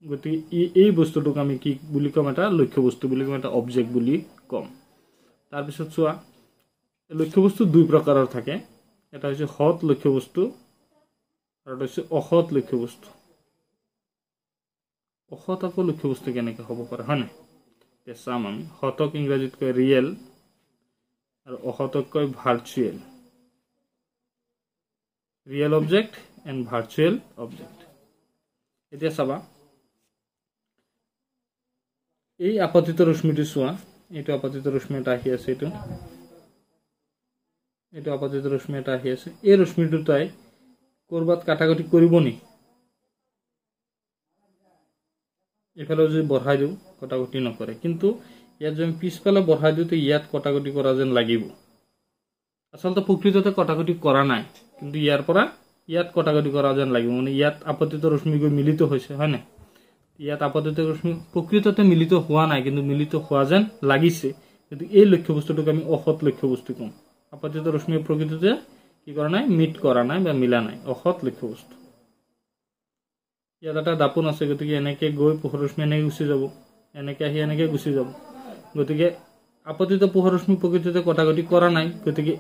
গতিকে এই বস্তুটোক আমি কি বুলি ক'ম? এটা লক্ষ্যবস্তু বুলি ক'ম, এটা অবজেক্ট বুলি ক'ম। তাৰপিছত চোৱা, লক্ষ্যবস্তু দুই প্ৰকাৰৰ থাকে। এটা হৈছে সৎ লক্ষ্যবস্তু আৰু এটা হৈছে অসৎ লক্ষ্যবস্তু। অসৎ আকৌ লক্ষ্যবস্তু কেনেকৈ হ'ব পাৰে, হয় নাই? চাম আমি। সৎক ইংৰাজীত কয় ৰিয়েল আৰু অসৎক কয় virtual. Real object and virtual object. এতিয়া চাবা, এই আপতিত ৰশ্মিটো চোৱা, এইটো আপতিত ৰশ্মি এটা আহি আছে, এইটো আপতিত ৰশ্মি এটা আহি আছে। এই ৰশ্মিটো তাই কৰবাত কাটাকটি কৰিব নি? এইফালে যদি বঢ়াই দিওঁ, কটাকটি নকৰে, কিন্তু ইয়াত যদি পিছফালে বঢ়াই দিওঁ, ইয়াত কটাকটি কৰা যেন লাগিব। আচলতে প্ৰকৃততে কটাকটি কৰা নাই, কিন্তু ইয়াৰ পৰা ইয়াত কটাকটি কৰা যেন লাগিব, মানে ইয়াত আপতিত ৰশ্মি গৈ মিলিত হৈছে, হয় নাই? ইয়াত আপতিত ৰশ্মি প্ৰকৃততে মিলিত হোৱা নাই, কিন্তু মিলিত হোৱা যেন লাগিছে, কিন্তু এই লক্ষ্যবস্তুটোক আমি অসৎ লক্ষ্যবস্তু কম। আপতিত ৰশ্মি প্ৰকৃততে কি কৰা নাই? মিট কৰা নাই বা মিলা নাই, অসৎ লক্ষ্যবস্তু। ইয়াত এটা দাপোন আছে, গতিকে এনেকে গৈ পোহৰ ৰশ্মি এনেকে গুচি যাব, এনেকে আহি এনেকে গুচি যাব, গতিকে আপতিত পোহৰ ৰশ্মি প্ৰকৃততে কটাকটি কৰা নাই। গতিকে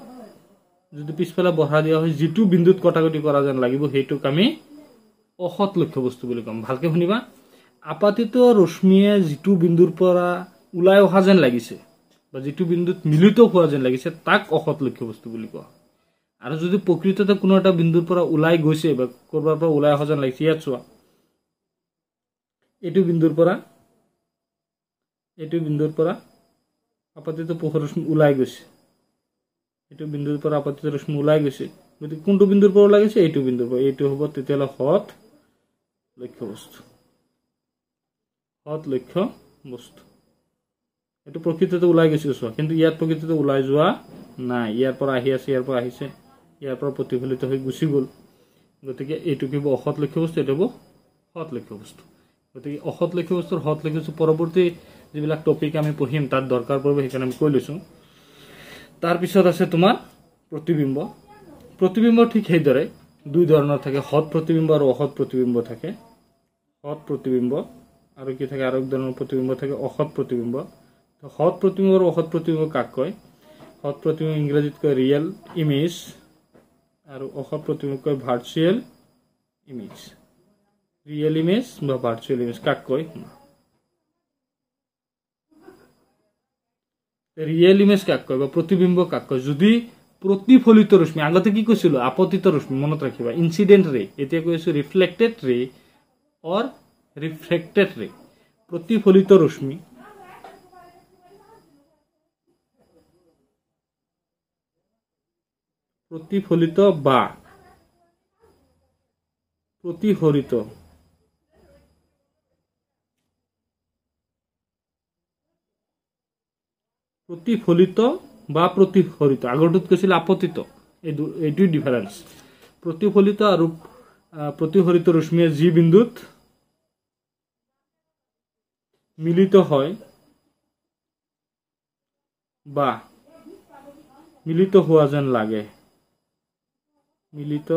যদি পিছফালে বঢ়া দিয়া হয়, যিটো বিন্দুত কটাকটি কৰা যেন লাগিব, সেইটোক আমি অসৎ লক্ষ্যবস্তু বুলি ক'ম। ভালকে শুনিবা, আপতিত ৰশ্মিয়ে যিটো বিন্দুৰ পৰা ওলাই অহা যেন লাগিছে বা যিটো বিন্দুত মিলিত হোৱা যেন লাগিছে, তাক অসৎ লক্ষ্যবস্তু বুলি কোৱা। আৰু যদি প্ৰকৃততে কোনো এটা বিন্দুৰ পৰা ওলাই গৈছে বা কৰবাৰ পৰা ওলাই অহা যেন লাগিছে, ইয়াত চোৱা, এইটো বিন্দুৰ পৰা আপতিত পোহৰ ৰশ্মি ওলাই গৈছে, এইটো বিন্দুৰ পৰা আপতিত ৰশ্মি ওলাই গৈছে, গতিকে কোনটো বিন্দুৰ পৰা ওলাই গৈছে? এইটো বিন্দুৰ পৰা। এইটো হ'ব তেতিয়াহ'লে সৎ লক্ষ্যবস্তু। সৎ লক্ষ্যবস্তু, এইটো প্ৰকৃততে ওলাই গৈছে চোৱা, কিন্তু ইয়াত প্ৰকৃততে ওলাই যোৱা নাই, ইয়াৰ পৰা আহি আছে, ইয়াৰ পৰা আহিছে, ইয়াৰ পৰা প্ৰতিফলিত হৈ গুচি গ'ল, গতিকে এইটো কি হ'ব? অসৎ লক্ষ্যবস্তু, এইটো হ'ব সৎ লক্ষ্যবস্তু। গতিকে অসৎ লক্ষ্যবস্তুৰ সৎ লক্ষ্যবস্তু পৰৱৰ্তী যিবিলাক টপিক আমি পঢ়িম তাত দৰকাৰ পৰিব, সেইকাৰণে আমি কৈ লৈছোঁ। তাৰপিছত আছে তোমাৰ প্ৰতিবিম্ব। প্ৰতিবিম্ব ঠিক সেইদৰে দুই ধৰণৰ থাকে, সৎ প্ৰতিবিম্ব আৰু অসৎ প্ৰতিবিম্ব থাকে। সৎ প্ৰতিবিম্ব আৰু কি থাকে? আৰু এক ধৰণৰ প্ৰতিবিম্ব থাকে, অসৎ প্ৰতিবিম্ব। সৎ প্ৰতিবিম্ব আৰু অসৎ প্ৰতিবিম্ব কাক কয়? সৎ প্ৰতিবিম্ব ইংৰাজীত কয় ৰিয়েল ইমেজ আৰু অসৎ প্ৰতিবিম্ব কয় ভাৰ্চুৱেল ইমেজ। রিয়েল ইমেজ বা ভার্চুয়াল ইমেজ কাক কয় রিয়েল ইমেজ কাক কয় বা প্রতিবিম্ব কাক কয় যদি প্রতিফলিত রশ্মি আগতে কি কৈছিল আপতিত রশ্মি মনত রাখিবা ইনসিডেন্ট রে এতিয়া কৈছো রিফ্লেক্টেড রে অর রিফ্লেক্টেড রে প্রতিফলিত রশ্মি প্রতিফলিত বা প্রতিহরিত প্রতিফলিত বা প্রতিহরিত আগৰটোত কৈছিল আপতিত এইটোই ডিফাৰেন্স প্ৰতিফলিত আৰু প্রতিহরিত রশ্মিয়ে যি বিন্দুত মিলিত হয় বা মিলিত হওয়া যেন লাগে মিলিত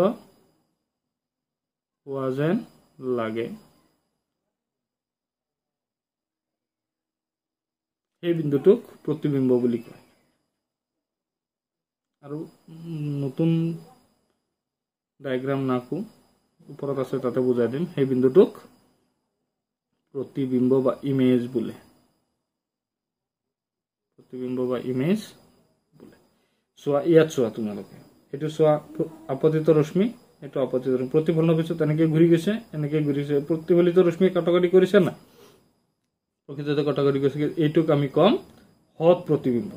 হওয়া যেন লাগে এই বিন্দুটোক প্রতিবিম্ব বুলি কয় আৰু নতুন ডায়াগ্ৰাম নাকো ওপৰত আছে তাতে বুজাই দিম এই বিন্দুটোক প্রতিবিম্ব বা ইমেজ বলে প্রতিবিম্ব বা ইমেজ বলে সোয়া ইয়াত সোয়া তোমালোকে এটো সোয়া আপতিত রশ্মি এটো আপতিত রশ্মি প্রতিফলন পিছত এনেকে ঘুরি গেছে এনেকে ঘুরিছে প্রতিফলিত রশ্মি কাটাকাটি কৰিছে না প্ৰকৃততে কাটাকাটি কৰিছে এইটোক আমি কম হত প্ৰতিবিম্ব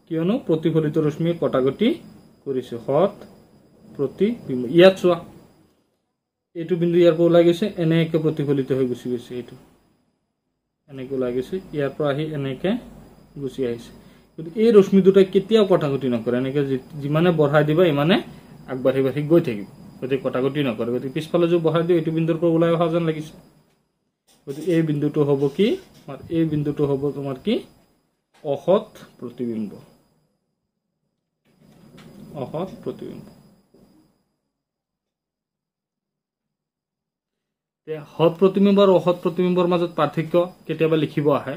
কিয়নো প্ৰতিফলিত ৰশ্মি কাটাকাটি কৰিছে হত প্ৰতিবিম্ব ইয়াত সোয়া এইটো বিন্দু ইয়াৰ পৰা ওলাই গৈছে এনেকে প্ৰতিফলিত হৈ গুছি গৈছে এইটো এনেকে ওলাই গৈছে ইয়াৰ পৰা আহি এনেকে গুছি আহিছে কিন্তু এই ৰশ্মি দুটা কেতিয়াও কটাকটি নকৰে এনেকে যিমানে বঢ়াই দিবা ইমানে আগবাঢ়ি বাঢ়ি গৈ থাকিব গতি কটাকটি নকৰে গতি পিছফালে যে বঢ়াই দিও এইটো বিন্দুৰ পৰা ওলাই অহা যেন লাগিছে গতি এই বিন্দুটো হ'ব কি আর এই বিন্দুটো হ'ব তোমাৰ কি অহত প্রতিবিম্ব অহত প্রতিবিম্ব হত প্রতিবিম্ব আর অহত প্রতিবিম্বর মাজত পার্থক্য কেতিয়াবা লিখিব আহে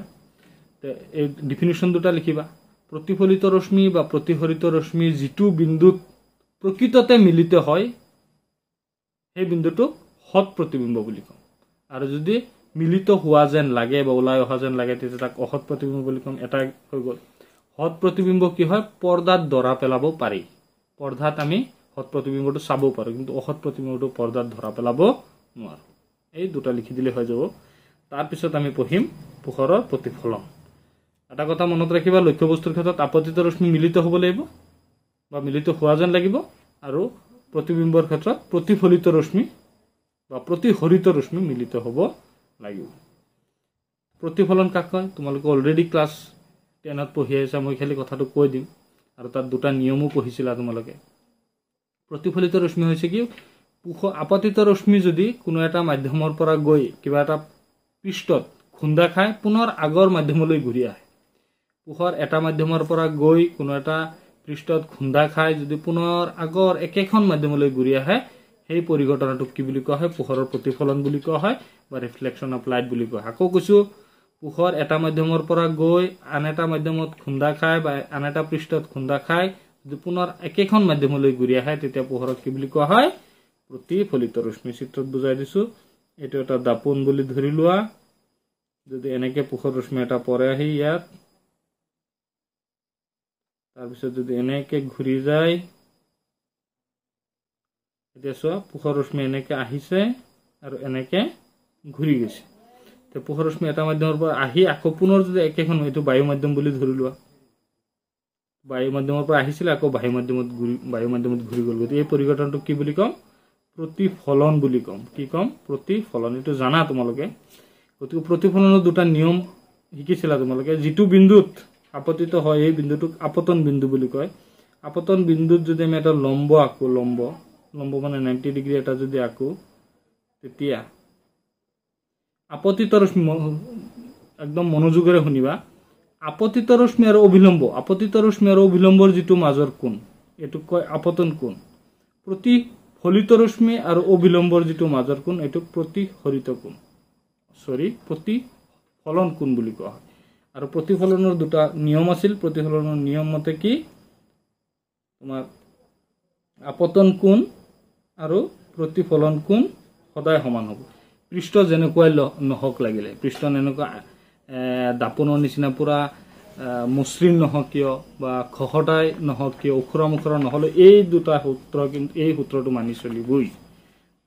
এই ডিফিনিশন দুটা লিখিবা প্রতিফলিত রশ্মি বা প্রতিহরিত রশ্মি যেটো বিন্দুত প্রকৃততে মিলিত হয় সেই বিন্দুটো হত প্রতিবিম্ব বুলি কম আর যদি মিলিত হওয়া যেন লাগে বা ওলাই অহা যেন লাগে তেতিয়া তাক অহত প্রতিবিম্ব বুলি কম এটা হৈ গল হত প্রতিবিম্ব কি হয় পর্দাত ধরা পেলাব পাৰি পৰ্দাত আমি হত প্ৰতিবিম্বটো চাব পাৰো কিন্তু অহত প্ৰতিবিম্বটো পৰ্দাত ধৰা পেলাব নোৱাৰো এই দুটা লিখি দিলে হৈ যাব তাৰ পিছত আমি পঢ়িম পোহৰৰ প্ৰতিফলন এটা কথা মনত ৰাখিবা লক্ষ্যবস্তুৰ ক্ষেত্ৰত আপতিত ৰশ্মি মিলিত হ'ব লাগিব বা মিলিত হোৱা যেন লাগিব আৰু প্ৰতিবিম্বৰ ক্ষেত্ৰত প্ৰতিফলিত ৰশ্মি বা প্ৰতিহৰিত ৰশ্মি মিলিত হ'ব লাগিব প্ৰতিফলন কাক কয় তোমালোকে অলৰেডি ক্লাছ 10 ত পঢ়ি আহিছা মই খালি কথাটো কৈ দিম আৰু তাত দুটা নিয়মো পঢ়িছিলা তোমালোকে প্ৰতিফলিত ৰশ্মি হৈছে কি আপতিত ৰশ্মি যদি কোনো এটা মাধ্যমৰ পৰা গৈ কিবা এটা পৃষ্ঠত খুন্দা খায় পুনৰ আগৰ মাধ্যমলৈ ঘূৰি আহে পোহৰ এটা মাধ্যমৰ পৰা গৈ কোনো এটা পৃষ্ঠত খুন্দা খায় যদি পুনৰ আগৰ একেখন মাধ্যমলৈ ঘূৰি আহে সেই পৰিঘটনাটোক কি বুলি কোৱা হয় পোহৰৰ প্ৰতিফলন বুলি কোৱা হয় বা ৰিফ্লেকশন অফ লাইট বুলি কোৱা হয় আকৌ কৈছো পোহৰ এটা মাধ্যমৰ পৰা গৈ আন এটা মাধ্যমত খুন্দা খায় বা আন এটা পৃষ্ঠত খুন্দা খায় যদি পুনৰ একেখন মাধ্যমলৈ ঘূৰি আহে তেতিয়া পোহৰক কি বুলি কোৱা হয় प्रतिफलित रश्मि चित्रत बुझाई दिसु एटा एटा दापन বুলি ধৰি লোৱা যদি এনেকে পোহৰ ৰশ্মি এটা পৰে আহি ইয়াত তাৰ পিছত যদি এনেকে ঘূৰি যায় এতিয়া চোৱা পোহৰ ৰশ্মি এনেকে আহিছে আৰু এনেকে ঘূৰি গৈছে তে পোহৰ ৰশ্মি এটা মাধ্যমৰ পৰা আহি আকৌ পুনৰ যদি একেখন এইটো বায়ু মাধ্যম বুলি ধৰি লোৱা বায়ু মাধ্যমৰ পৰা আহিছিল আকৌ বায়ু মাধ্যমত ঘূৰি গ'ল গতি এই পৰিঘটনটো কি বুলি কম प्रतिफलन বুলি কম কি কম प्रतिफलन এটো জানা তোমালোকে গতিকে प्रतिफलনৰ দুটা নিয়ম শিকিছিলা তোমালোকে যেটো বিন্দুত আপতিত হয় এই বিন্দুটোক আপতন বিন্দু বুলি কয় আপতন বিন্দুত যদি আমি এটা লম্ব আকো লম্ব মানে 90 ডিগ্ৰী এটা যদি আকো তেতিয়া আপতিত ৰশ্মি একদম মনোযোগৰে শুনিবা আপতিত ৰশ্মি আৰু অবিলম্বৰ যেটো মাজৰ কোণ এটো কয় আপতন কোণ ফলিত ৰশ্মি আৰু অবিলম্বৰ যেটো মাজৰ কোণ এটো প্ৰতিহৰিত কোণ প্ৰতিফলন কোণ বুলি কোৱা হয় আৰু প্ৰতিফলনৰ দুটা নিয়ম আছিল প্ৰতিফলনৰ নিয়ম মতে কি তোমাৰ আপতন কোণ আৰু প্ৰতিফলন কোণ সদায় সমান হ'ব পৃষ্ঠ যেনেকুৱাই নহওক লাগিলে, পৃষ্ঠ এনেকুৱা দাপোনৰ নিচিনা পুৰা মসৃণ নহওক কিয় বা খহটাই নহওক কিয়, ওখৰা মুখৰা নহ'লে এই দুটা সূত্ৰ কিন্তু এই সূত্ৰটো মানি চলিবই।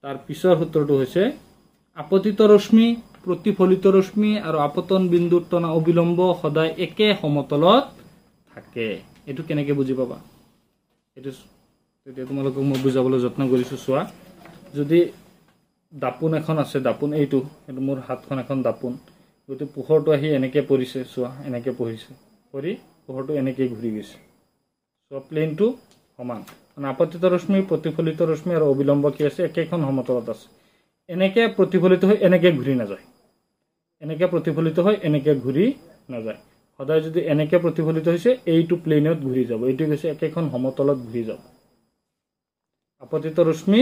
তাৰ পিছৰ সূত্ৰটো হৈছে আপতিত ৰশ্মি, প্ৰতিফলিত ৰশ্মি আৰু আপতন বিন্দুৰ টনা অবিলম্ব সদায় একে সমতলত থাকে। এইটো কেনেকৈ বুজি পাবা? এইটো তেতিয়া তোমালোকক মই বুজাবলৈ যত্ন কৰিছোঁ। চোৱা, যদি দাপোন এখন আছে, দাপোন এইটো মোৰ হাতখন এখন দাপোন, গতিকে পোহৰটো আহি এনেকৈ পৰিছে, চোৱা এনেকৈ পৰিছে, পৰি পোহৰটো এনেকৈ ঘূৰি গৈছে। চোৱা প্লেনটো সমান, মানে আপতিত ৰশ্মি, প্ৰতিফলিত ৰশ্মি আৰু অবিলম্ব কি আছে? একেখন সমতলত আছে। এনেকৈ প্ৰতিফলিত হৈ এনেকৈ ঘূৰি নাযায়, এনেকৈ প্ৰতিফলিত হৈ এনেকৈ ঘূৰি নাযায়। সদায় যদি এনেকৈ প্ৰতিফলিত হৈছে এইটো প্লেনত ঘূৰি যাব, এইটো হৈছে একেখন সমতলত ঘূৰি যাব। আপতিত ৰশ্মি,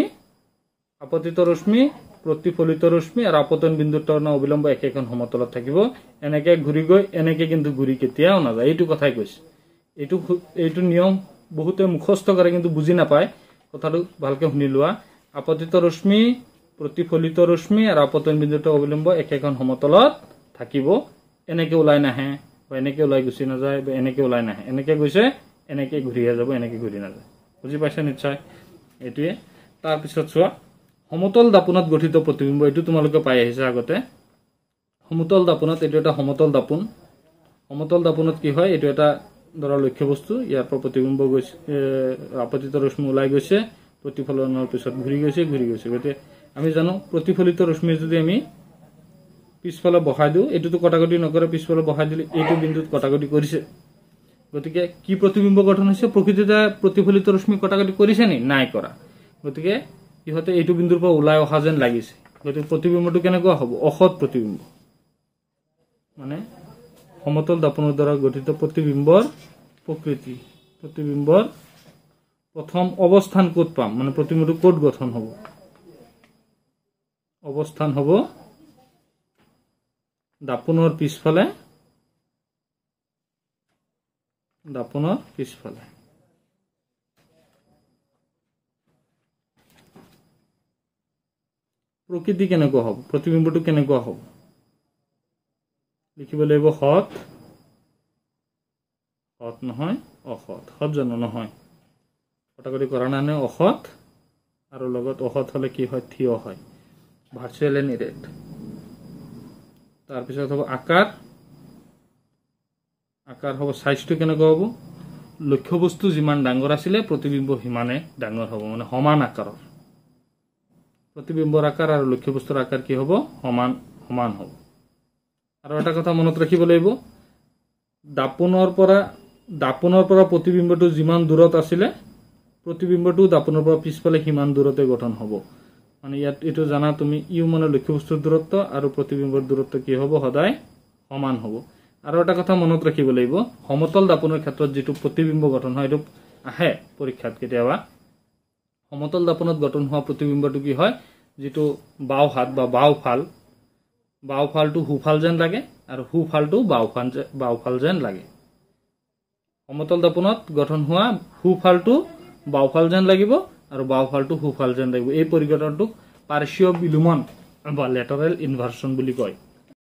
প্ৰতিফলিত ৰশ্মি আৰু আপতন বিন্দুৰ টনা অবিলম্ব একেখন সমতলত থাকিব। এনেকৈ ঘূৰি গৈ এনেকৈ কিন্তু ঘূৰি কেতিয়াও নাযায়, এইটো কথাই কৈছে। এইটো নিয়ম বহুতে মুখস্থ কৰে কিন্তু বুজি নাপায়। কথাটো ভালকৈ শুনি লোৱা। আপতিত ৰশ্মি, প্ৰতিফলিত ৰশ্মি আৰু আপতন বিন্দুৰ টনা অবিলম্ব একেখন সমতলত থাকিব। এনেকৈ ওলাই নাহে বা এনেকৈ ওলাই গুচি নাযায় বা এনেকৈ ওলাই নাহে, এনেকৈ গৈছে এনেকৈ ঘূৰিহে যাব, এনেকৈ ঘূৰি নাযায়। বুজি পাইছে নিশ্চয়? এইটোৱে। তাৰপিছত চোৱা, সমতল দাপোনত গঠিত প্ৰতিবিম্ব, এইটো তোমালোকে পাই আহিছে আগতে। সমতল দাপোনত, এইটো এটা সমতল দাপোন। সমতল দাপোনত কি হয়? এইটো এটা ধৰা লক্ষ্য বস্তু, ইয়াৰ পৰা প্ৰতিবিম্ব গৈছে, আপতিত ৰশ্মি ওলাই গৈছে, প্ৰতিফলনৰ পিছত ঘূৰি গৈছে। গতিকে আমি জানো প্ৰতিফলিত ৰশ্মি যদি আমি পিছফালে বহাই দিওঁ, এইটোতো কটাকটি নকৰে, পিছফালে বহাই দিলে এইটো বিন্দুত কটাকটি কৰিছে। গতিকে কি প্ৰতিবিম্ব গঠন হৈছে? প্ৰকৃততে প্ৰতিফলিত ৰশ্মি কটাকটি কৰিছে নি? নাই কৰা। গতিকে ইহঁতে এইটো বিন্দুৰ পৰা ওলাই অহা যেন লাগিছে। গতিকে প্ৰতিবিম্বটো কেনেকুৱা হ'ব? অসৎ প্ৰতিবিম্ব। মানে সমতল দাপোনৰ দ্বাৰা গঠিত প্ৰতিবিম্বৰ প্ৰকৃতি, প্ৰতিবিম্বৰ প্ৰথম অৱস্থান ক'ত পাম? মানে প্ৰতিবিম্বটো ক'ত গঠন হ'ব? অৱস্থান হ'ব দাপোনৰ পিছফালে, দাপোনৰ পিছফালে। প্ৰকৃতি কেনেকুৱা হ'ব? প্ৰতিবিম্বটো কেনেকুৱা হ'ব? লিখিব লাগিব সৎ, সৎ নহয় অসৎ। সৎ জানো? নহয়, কটাকটি কৰা নাই, অসৎ। আৰু লগত অসৎ হ'লে কি হয়? থিয় হয়, ভাৰ্চুৱেল এণ্ড ইৰেক্ট। তাৰপিছত হ'ব আকাৰ। আকাৰ হ'ব, চাইজটো কেনেকুৱা হ'ব? লক্ষ্য বস্তু যিমান ডাঙৰ আছিলে প্ৰতিবিম্ব সিমানে ডাঙৰ হ'ব, মানে সমান আকাৰৰ। প্ৰতিবিম্বৰ আকাৰ আৰু লক্ষ্য বস্তুৰ আকাৰ কি হ'ব? সমান সমান হ'ব। আৰু এটা কথা মনত ৰাখিব লাগিব, দাপোনৰ পৰা প্ৰতিবিম্বটো যিমান দূৰত আছিলে, প্ৰতিবিম্বটো দাপোনৰ পৰা পিছফালে সিমান দূৰতে গঠন হ'ব। মানে ইয়াত এইটো জানা তুমি, ইউ মানে লক্ষ্য বস্তুৰ দূৰত্ব আৰু প্ৰতিবিম্বৰ দূৰত্ব কি হ'ব? সদায় সমান হ'ব। আৰু এটা কথা মনত ৰাখিব লাগিব, সমতল দাপোনৰ ক্ষেত্ৰত যিটো প্ৰতিবিম্ব গঠন হয়, এইটো আহে পৰীক্ষাত কেতিয়াবা। সমতল দাপোনত গঠন হোৱা প্ৰতিবিম্বটো কি হয়? যিটো বাওঁ হাত বা বাওঁফালটো সোঁফাল যেন লাগে আৰু সোঁফালটো বাওঁফাল যেন লাগে। সমতল দাপোনত গঠন হোৱা সোঁফালটো বাওঁফাল যেন লাগিব আৰু বাওঁফালটো সোঁফাল যেন লাগিব। এই পৰিঘটনটোক পাৰ্শ্বীয় বিলোমন বা লেটাৰেল ইনভাৰ্সন বুলি কয়।